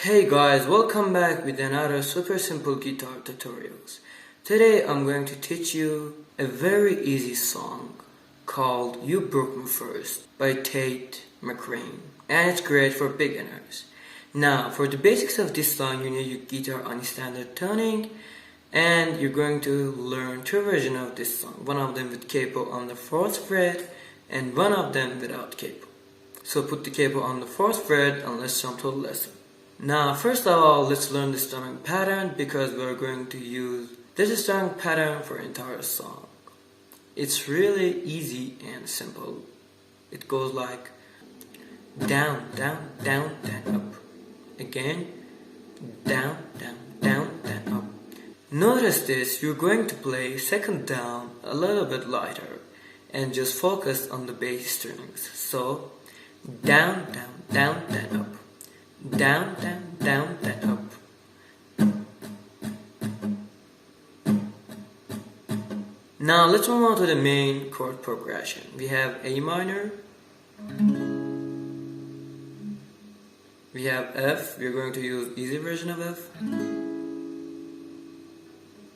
Hey guys, welcome back with another super simple guitar tutorials. Today I'm going to teach you a very easy song called You Broke Me First by Tate Mcrae, and it's great for beginners. Now for the basics of this song, you need your guitar on standard tuning, and you're going to learn two versions of this song, one of them with capo on the 4th fret and one of them without capo. So put the capo on the 4th fret and let's jump to the lesson. Now first of all, let's learn the strumming pattern because we're going to use this strumming pattern for entire song. It's really easy and simple. It goes like down, down, down, then up. Again, down, down, down, then up. Notice this, you're going to play second down a little bit lighter and just focus on the bass strings. So down, down, down, then up. Down, down, down, then up. Now let's move on to the main chord progression. We have A minor, we have F, we're going to use easy version of F.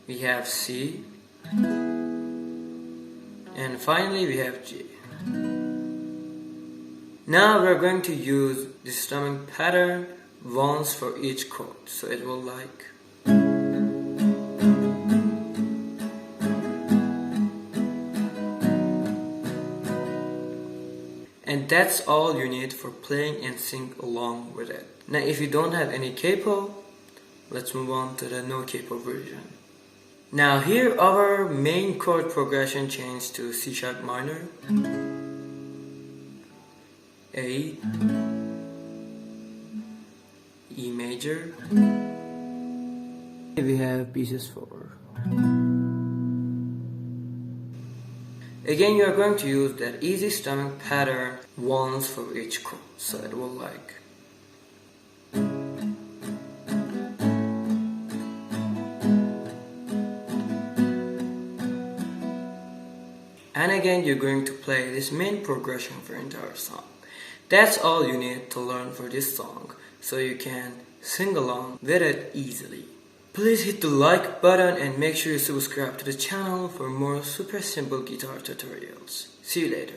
We have C, and finally we have G. Now we're going to use the strumming pattern once for each chord, so it will like. And that's all you need for playing and sing along with it. Now if you don't have any capo, let's move on to the no capo version. Now here our main chord progression changed to C sharp minor, A, E major, we have pieces 4. Again, you are going to use that easy strumming pattern once for each chord, so it will like. And again, you're going to play this main progression for entire song. That's all you need to learn for this song, so you can sing along with it easily. Please hit the like button and make sure you subscribe to the channel for more super simple guitar tutorials. See you later.